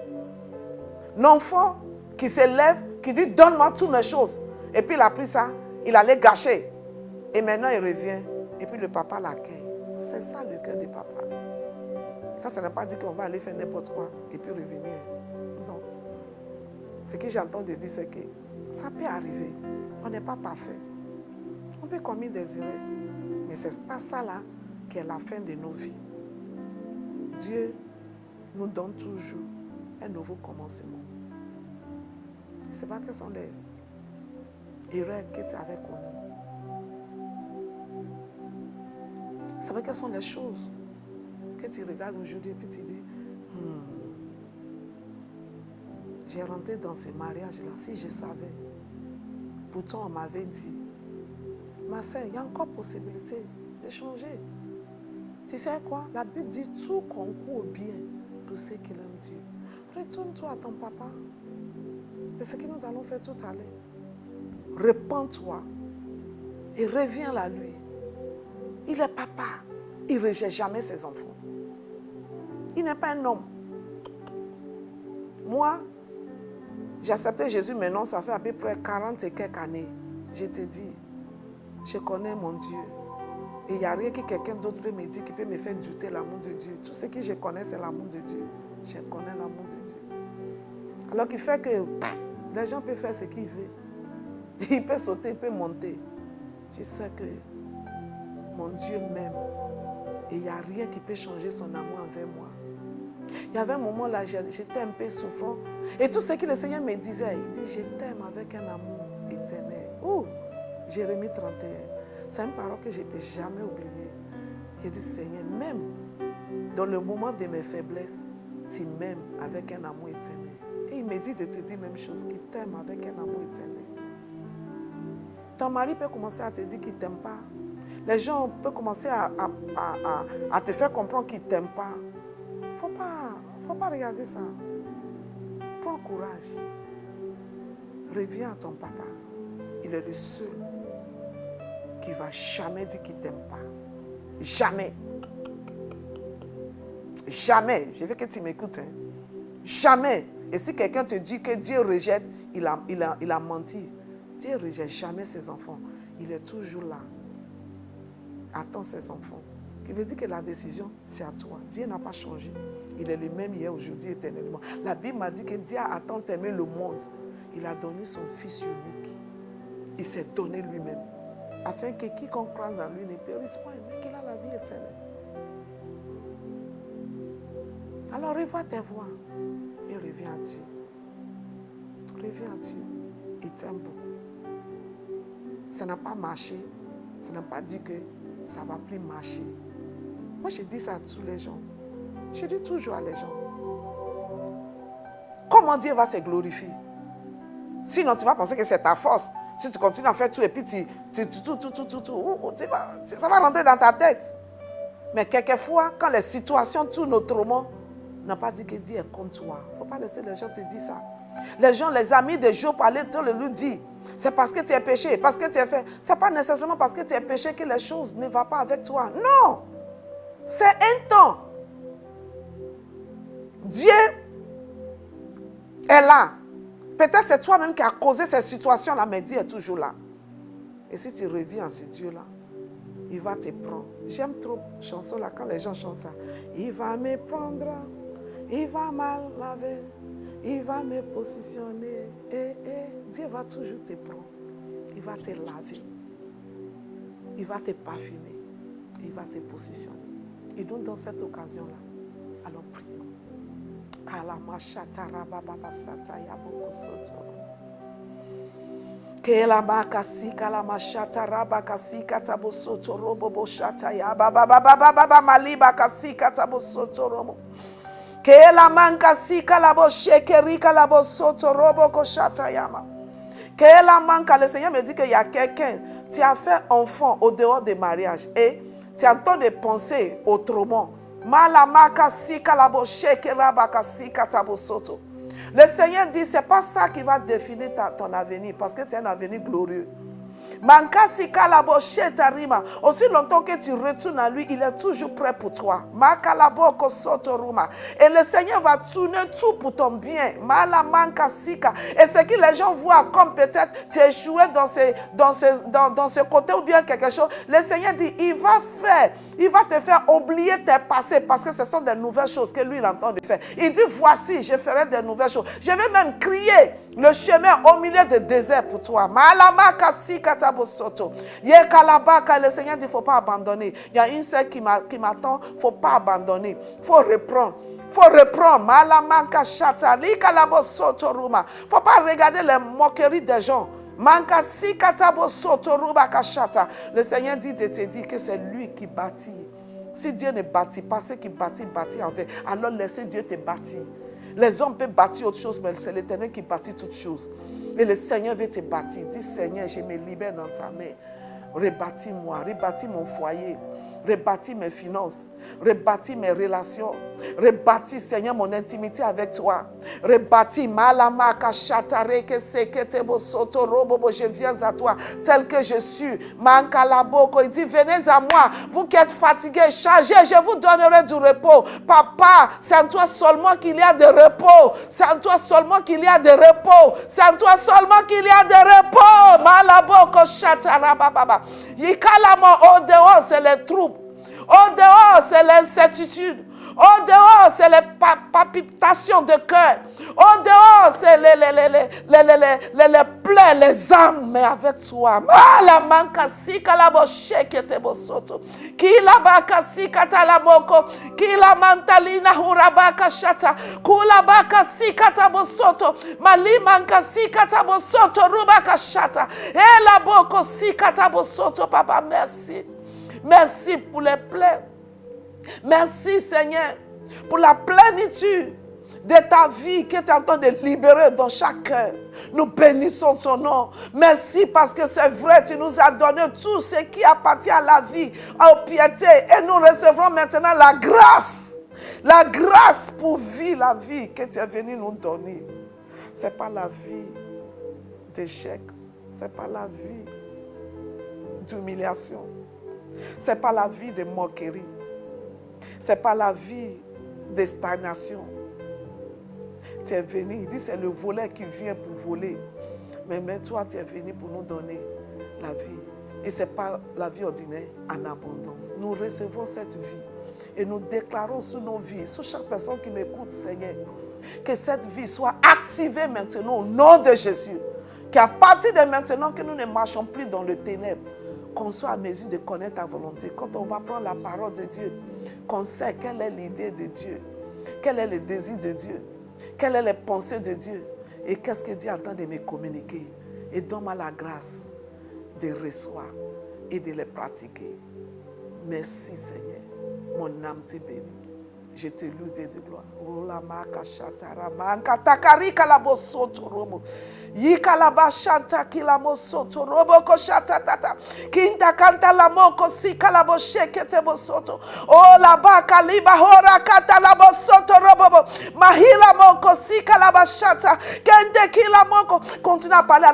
L'enfant qui s'élève, qui dit donne-moi toutes mes choses. Et puis il a pris ça, il allait gâcher. Et maintenant il revient. Et puis le papa l'accueille. C'est ça le cœur du papa. Ça ne veut pas dire qu'on va aller faire n'importe quoi et puis revenir. Non. Ce que j'entends de dire, c'est que ça peut arriver. On n'est pas parfait. On peut commettre des erreurs. Mais ce n'est pas ça là qui est la fin de nos vies. Dieu nous donne toujours un nouveau commencement. Je ne sais pas quelles sont les erreurs que tu avais connues. Je ne sais pas quelles sont les choses que tu regardes aujourd'hui et puis tu dis, j'ai rentré dans ce mariage-là, si je savais. Pourtant, on m'avait dit, ma soeur, il y a encore possibilité de changer. Tu sais quoi? La Bible dit, tout concourt au bien pour ceux qui l'aiment Dieu. Retourne-toi à ton papa. C'est ce que nous allons faire tout à l'heure. Répands-toi et reviens à lui. Il est papa. Il ne rejette jamais ses enfants. Il n'est pas un homme. Moi, j'ai accepté Jésus maintenant, ça fait à peu près 40 et quelques années. Je te dis, je connais mon Dieu. Et il n'y a rien que quelqu'un d'autre peut me dire qui peut me faire douter l'amour de Dieu. Tout ce que je connais, c'est l'amour de Dieu. Je connais l'amour de Dieu. Alors qu'il fait que les gens peuvent faire ce qu'ils veulent. Il peut sauter, il peut monter. Je sais que mon Dieu m'aime. Et il n'y a rien qui peut changer son amour envers moi. Il y avait un moment là, j'étais un peu souffrant. Et tout ce que le Seigneur me disait, il dit, je t'aime avec un amour éternel. Oh, Jérémie 31. C'est une parole que je ne peux jamais oublier. Je dis, Seigneur, même dans le moment de mes faiblesses, tu m'aimes avec un amour éternel. Et il me dit de te dire la même chose, qu'il t'aime avec un amour éternel. Ton mari peut commencer à te dire qu'il ne t'aime pas. Les gens peuvent commencer à te faire comprendre qu'ils ne t'aiment pas. Il ne faut pas regarder ça. Prends courage. Reviens à ton papa. Il est le seul qui ne va jamais dire qu'il ne t'aime pas. Jamais. Jamais. Je veux que tu m'écoutes. Hein. Jamais. Et si quelqu'un te dit que Dieu rejette, il a menti. Dieu ne rejette jamais ses enfants. Il est toujours là. Attends ses enfants. Qui veut dire que la décision, c'est à toi. Dieu n'a pas changé. Il est le même hier, aujourd'hui, éternellement. La Bible m'a dit que Dieu a tant aimé le monde. Il a donné son Fils unique. Il s'est donné lui-même. Afin que quiconque croise en lui ne périsse pas, mais qu'il a la vie éternelle. Alors revois tes voies et reviens à Dieu. Reviens à Dieu. Il t'aime beaucoup. Ça n'a pas marché. Ça n'a pas dit que ça ne va plus marcher. Moi, je dis ça à tous les gens. Je dis toujours à les gens. Comment Dieu va se glorifier? Sinon, tu vas penser que c'est ta force. Si tu continues à faire tout et puis ça va rentrer dans ta tête. Mais quelquefois, quand les situations tournent autrement, on n'a pas dit que Dieu est contre toi. Il ne faut pas laisser les gens te dire ça. Les gens, les amis de Job parlaient, lui disent, c'est parce que tu es péché, parce que tu es fait. Ce n'est pas nécessairement parce que tu es péché que les choses ne vont pas avec toi. Non. C'est un temps. Dieu est là. Peut-être c'est toi-même qui as causé cette situation-là, mais Dieu est toujours là. Et si tu reviens à ce Dieu-là, il va te prendre. J'aime trop cette chanson-là quand les gens chantent ça. Il va me prendre, Il va me laver. Il va me positionner. Et Dieu va toujours te prendre. Il va te laver. Il va te parfumer. Il va te positionner. Et donc, dans cette occasion-là, alors prions. Kela bakasi kala mashata rabakasi katabosoto robo boshata ya baba baba baba maliba kasi katabosoto robo. Kela mankasi kala boshekeri kala bosoto robo koshata yama. Kela manka, le Seigneur me dit qu'il y a quelqu'un, tu as fait enfant au dehors des mariages et tu as en train de penser autrement. Malamaka si kala boshekera bakasi katabosoto. Le Seigneur dit, ce n'est pas ça qui va définir ton avenir, parce que tu as un avenir glorieux. Aussi longtemps que tu retournes à lui, il est toujours prêt pour toi. Et le Seigneur va tourner tout pour ton bien. Et ce que les gens voient comme peut-être tu échoué dans ce côté ou bien quelque chose, le Seigneur dit, il va te faire oublier tes passés parce que ce sont des nouvelles choses que lui il entend de faire. Il dit, voici, je ferai des nouvelles choses. Je vais même crier le chemin au milieu du désert pour toi. Le Seigneur dit, il ne faut pas abandonner. Il y a une sœur qui m'attend, il ne faut pas abandonner. Il faut reprendre. Il faut reprendre. Il ne faut pas regarder les moqueries des gens. Le Seigneur dit de te dire que c'est lui qui bâtit. Si Dieu ne bâtit pas, ce qui bâtit en fait. Alors laissez Dieu te bâtir. Les hommes peuvent bâtir autre chose, mais c'est l'Éternel qui bâtit toutes choses. Et le Seigneur veut te bâtir. Dis, Seigneur, je me libère dans ta main. Rebâtis-moi, rebâtis mon foyer, rebâtis mes finances, rebâtis mes relations, rebâtis, Seigneur, mon intimité avec toi. Rebâtis, Malamaka Chatareke Seketebo Soto Robobo, je viens à toi tel que je suis. Mankalaboko, il dit, venez à moi, vous qui êtes fatigués, chargés, je vous donnerai du repos. Papa, c'est en toi seulement qu'il y a de repos. C'est en toi seulement qu'il y a de repos. C'est en toi seulement qu'il y a de repos. Malaboko Chatarababa. Au dehors, c'est les troubles. Au dehors, c'est l'incertitude. Au dehors, c'est les palpitations de cœur. Au dehors, c'est les plaies, les âmes. Mais avec toi, Papa, merci. Merci pour les plaies. Merci Seigneur pour la plénitude de ta vie que tu es en train de libérer dans chaque cœur. Nous bénissons ton nom. Merci parce que c'est vrai, tu nous as donné tout ce qui appartient à la vie, aux piétés. Et nous recevrons maintenant la grâce. La grâce pour vivre la vie que tu es venu nous donner. Ce n'est pas la vie d'échec. Ce n'est pas la vie d'humiliation. Ce n'est pas la vie de moquerie. Ce n'est pas la vie de stagnation. Tu es venu, il dit c'est le voleur qui vient pour voler. Mais toi, tu es venu pour nous donner la vie. Et ce n'est pas la vie ordinaire en abondance. Nous recevons cette vie et nous déclarons sur nos vies, sur chaque personne qui m'écoute, Seigneur, que cette vie soit activée maintenant au nom de Jésus. Qu'à partir de maintenant, que nous ne marchons plus dans le ténèbre, qu'on soit à mesure de connaître ta volonté. Quand on va prendre la parole de Dieu, qu'on sait quelle est l'idée de Dieu, quel est le désir de Dieu, quelles sont les pensées de Dieu et qu'est-ce que Dieu entend de me communiquer. Et donne-moi la grâce de recevoir et de les pratiquer. Merci Seigneur, mon âme te bénit. Je te loue de gloire. Ola maka shatara manka takari kalabo soto robo. Yikalaba shanta kilamo soto robo ko shatatata. Kinta kanta la moko si kalabo shekete bo soto. Ola baka liba hora kata labo soto robo. Mahila moko si kalaba shata. Kente kila moko. Continue à parler, à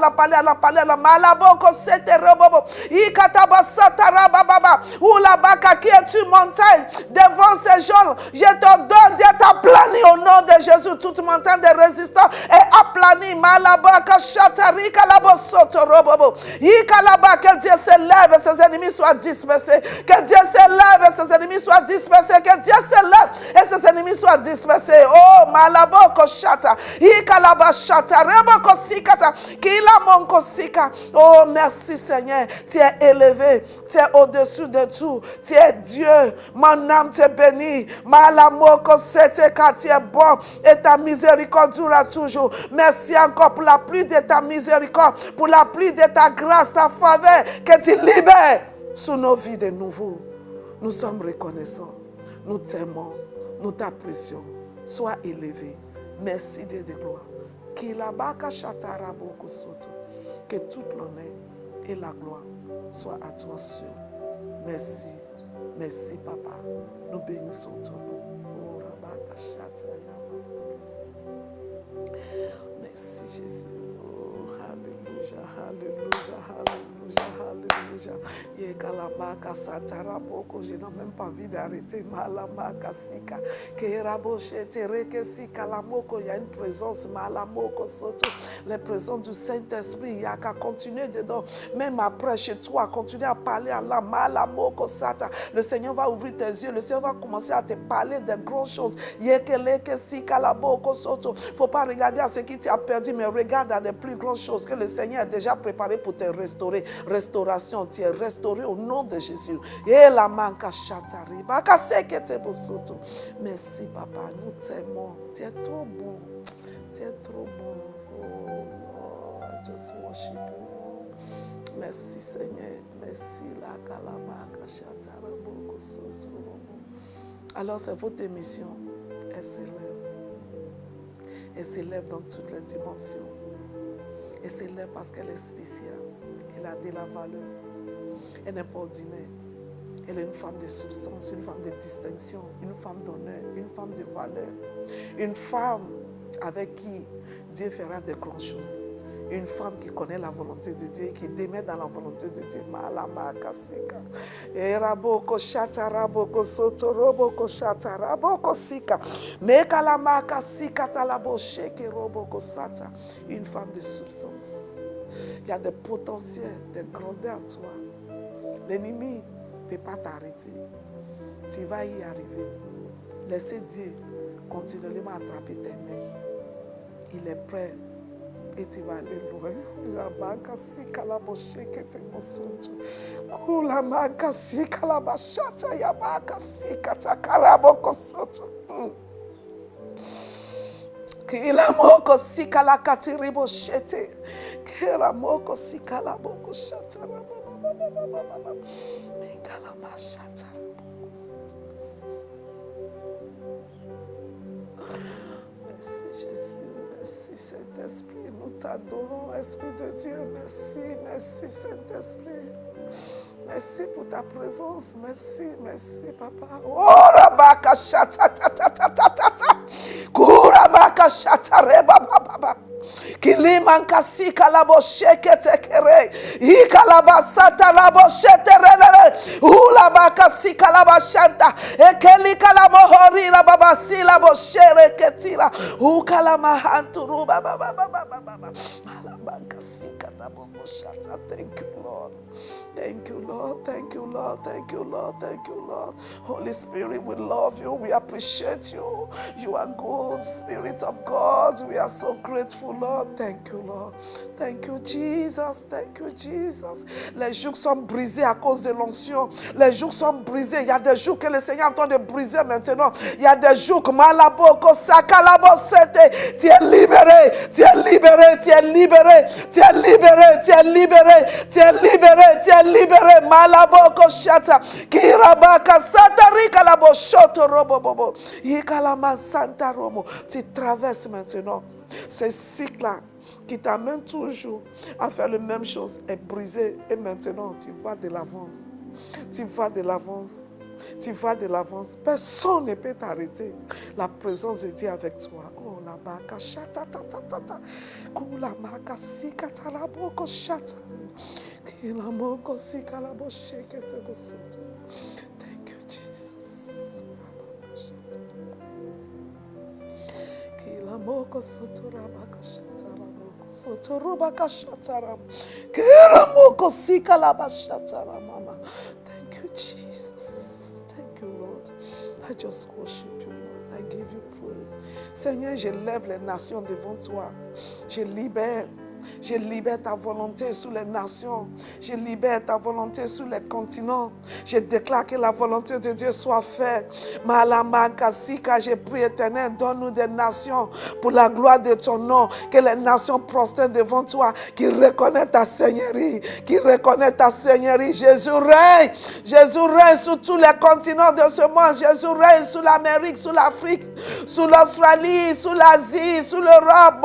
la malaboko sete robo. Yikataba satara baba. Ola baka qui es-tu montagne devant ces gens. Je t'ordonne d'être aplani au nom de Jésus. Toute montagne de résistance est aplanie. Malabaka Shatari Kalabosoto Robobo. Yikalaba, que Dieu s'élève et ses ennemis soient dispersés. Que Dieu s'élève et ses ennemis soient dispersés. Que Dieu s'élève et ses ennemis soient dispersés. Oh, Malaboko Shata. Yikalaba Shata. Reboko Sikata. Kilamonko Sika. Oh, merci Seigneur. Tu es élevé. Tu es au-dessus de tout. Tu es Dieu. Mon âme te bénit. Malamoko Seteka. Tu es bon. Et ta miséricorde durera toujours. Merci encore pour la pluie de ta miséricorde. Pour la pluie de ta grâce, ta faveur. Que tu libères sous nos vies de nouveau. Nous sommes reconnaissants. Nous t'aimons. Nous t'apprécions. Sois élevé. Merci Dieu de gloire. Que toute l'honneur et la gloire soient à toi seul. Merci. Merci Papa. Nous bénissons ton nom. Merci Jésus. Oh, alléluia, alléluia, alléluia, alléluia. Yekalabaka sataraboko. Je n'ai même pas envie d'arrêter. Malamaka sika. Keraboshe tereke sika lamoko. Il y a une présence. Malamoko soto. La présence du Saint-Esprit. Il y a qu'à continuer dedans. Même après chez toi, continuer à parler à la malamoko sata. Le Seigneur va ouvrir tes yeux. Le Seigneur va commencer à te parler de grandes choses. Yekeleke sika laboko soto. Faut pas regarder à ce qui t'a perdu, mais regarde à des plus grandes choses que le Seigneur a déjà préparé pour te restaurer. Restauration, tu es restauré au nom de Jésus. Et la manka chatari. Merci Papa, nous t'aimons. Tu es trop bon. Tu es trop bon. Oh Lord, I just worship you. Merci Seigneur. Merci la kalamaka chatara boko soto. Alors c'est votre émission. Elle s'élève. Elle s'élève dans toutes les dimensions. Elle s'élève parce qu'elle est spéciale. Elle a de la valeur. Elle n'est pas ordinaire. Elle est une femme de substance, une femme de distinction, une femme d'honneur, une femme de valeur. Une femme avec qui Dieu fera de grandes choses. Une femme qui connaît la volonté de Dieu et qui demeure dans la volonté de Dieu. Malamaka sika. Eraboko shata raboko soto roboko shata raboko sika. Mekalamaka sika talabo sheke roboko sata. Une femme de substance. Il y a des potentiels, des grandeurs en toi. L'ennemi ne peut pas t'arrêter. Tu vas y arriver. Laissez Dieu continuellement attraper tes mains. Il est prêt. Et tu vas aller loin. Jamaka si kalaboshe kete mosuntu. Kula maka si kalabashata yamaka si katakaraboko soto. Kila moko si kalakatiribo shete. Kila moko si kalaboko shata. Mingala mashata. Merci Jésus. Merci Saint-Esprit, nous t'adorons, Esprit de Dieu, merci, merci Saint-Esprit. Merci pour ta présence, merci, merci Papa. Oh, Rabaka Shata, ta ta ta ta ta ta. Kurabaka Shata, Reba Baba. Kilimankasi kalabo shekete kere. Ikalaba sata labo sheterele. Ulabaka si kalaba shanta. Ekeli kalamo hori la baba si labo shere ketila. Ukalama hanturu baba baba baba baba. Malabaka si katabo shata. Thank you, Lord. Thank you, Lord. Thank you, Lord. Thank you, Lord. Thank you, Lord. Holy Spirit, we love you. We appreciate you. You are good, Spirit of God. We are so grateful, Lord. Thank you, Lord. Thank you, Jesus. Thank you, Jesus. Les jours sont brisés à cause de l'onction. Les jours sont brisés. Il y a des jours que le Seigneur est en train de briser maintenant. Il y a des jours que Malaboko, Sakalabo, Sete. Tu es libéré. Tu es libéré. Tu es libéré. Tu es libéré. Tu es libéré. Tu es libéré. Tu es libéré. Malaboko, Shata. Kirabaka, Satarika, Labo, Shoto, Robo, Bobo. Ikalama, Santa, Romo. Tu traverses maintenant ce cycle-là qui t'amène toujours à faire la même chose est brisé. Et maintenant, tu vois de l'avance. Tu vois de l'avance. Tu vois de l'avance. Personne ne peut t'arrêter. La présence de Dieu avec toi. Oh, la baka chata ta ta ta ta. Kula maka sika talaboko chata. Kila moko sika labo sheke te gosoto. Thank you, Jesus. Thank you, Jesus. Thank you, Lord. I just worship you, Lord. I give you praise. Seigneur, je lève les nations devant toi. Je libère. Je libère ta volonté sur les nations. Je libère ta volonté sur les continents. Je déclare que la volonté de Dieu soit faite. Malamakasika, je prie éternel, donne-nous des nations pour la gloire de ton nom. Que les nations prosternent devant toi, qui reconnaissent ta seigneurie, qui reconnaissent ta seigneurie. Jésus règne. Jésus règne sur tous les continents de ce monde. Jésus règne sur l'Amérique, sur l'Afrique, sur l'Australie, sur l'Asie, sur l'Europe.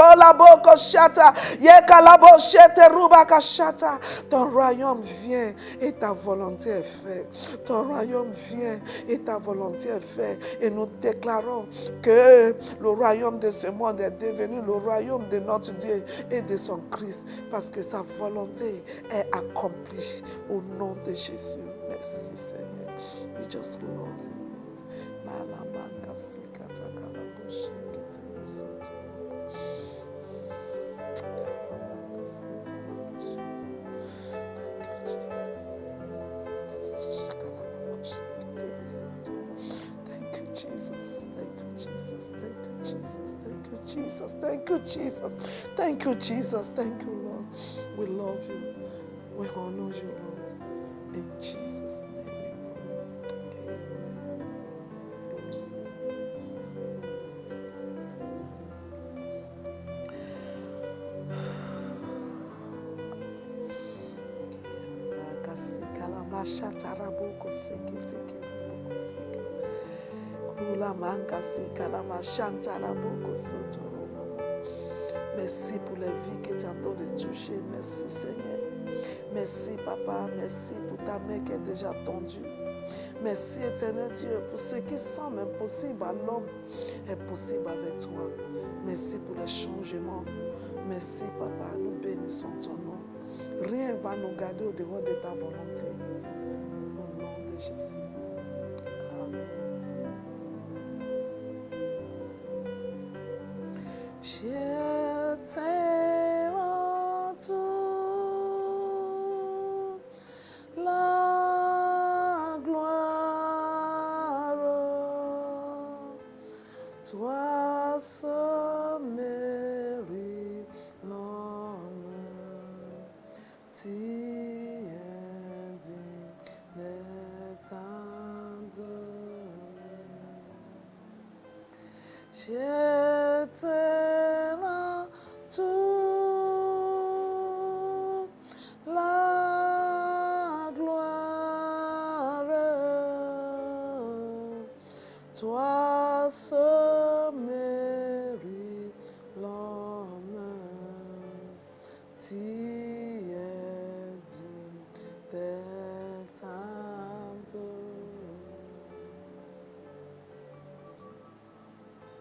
Ton royaume vient et ta volonté est faite. Ton royaume vient et ta volonté est faite. Et nous déclarons que le royaume de ce monde est devenu le royaume de notre Dieu et de son Christ. Parce que sa volonté est accomplie au nom de Jésus. Merci Seigneur. We just love you, Lord. Thank you, Jesus. Thank you, Jesus. Thank you, Lord. We love you. We honor you, Lord. In Jesus' name we pray. Merci pour la vie que tu es en train de toucher. Merci Seigneur. Merci Papa. Merci pour ta main qui est déjà tendue. Merci éternel Dieu pour ce qui semble impossible à l'homme est possible avec toi. Merci pour les changements. Merci Papa. Nous bénissons ton nom. Rien ne va nous garder au dehors de ta volonté. Au nom de Jésus. Amen. Je t'aime en tout la gloire, toi seul mérites l'honneur, tu es digne d'être adoré. Je t'aime en tout la gloire, toi seul mérites l'honneur, tu es digne d'être adoré.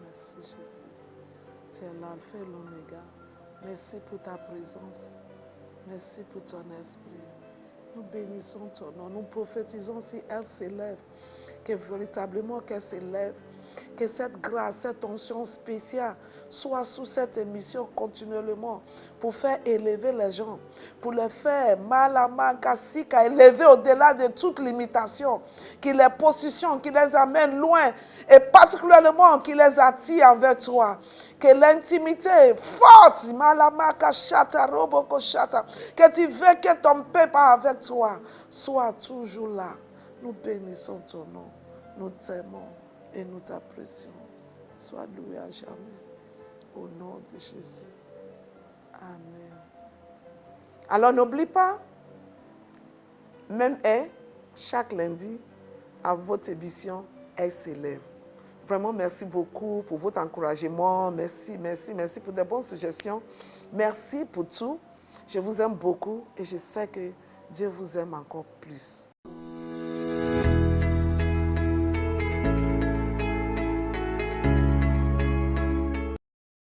Merci Jésus. Tu es l'alpha et l'oméga. Merci pour ta présence. Merci pour ton esprit. Nous bénissons ton nom. Nous prophétisons si elle s'élève, que véritablement qu'elle s'élève. Que cette grâce, cette onction spéciale soit sous cette émission continuellement pour faire élever les gens, pour les faire élever au-delà de toute limitation, qui les positionne, qui les amène loin et particulièrement qui les attire envers toi. Que l'intimité forte, que tu veux que ton peuple avec toi soit toujours là. Nous bénissons ton nom, nous t'aimons et nous t'apprécions. Sois loué à jamais. Au nom de Jésus. Amen. Alors n'oublie pas, même chaque lundi, à votre émission, elle s'élève. Vraiment, merci beaucoup pour votre encouragement. Merci pour de bonnes suggestions. Merci pour tout. Je vous aime beaucoup et je sais que Dieu vous aime encore plus.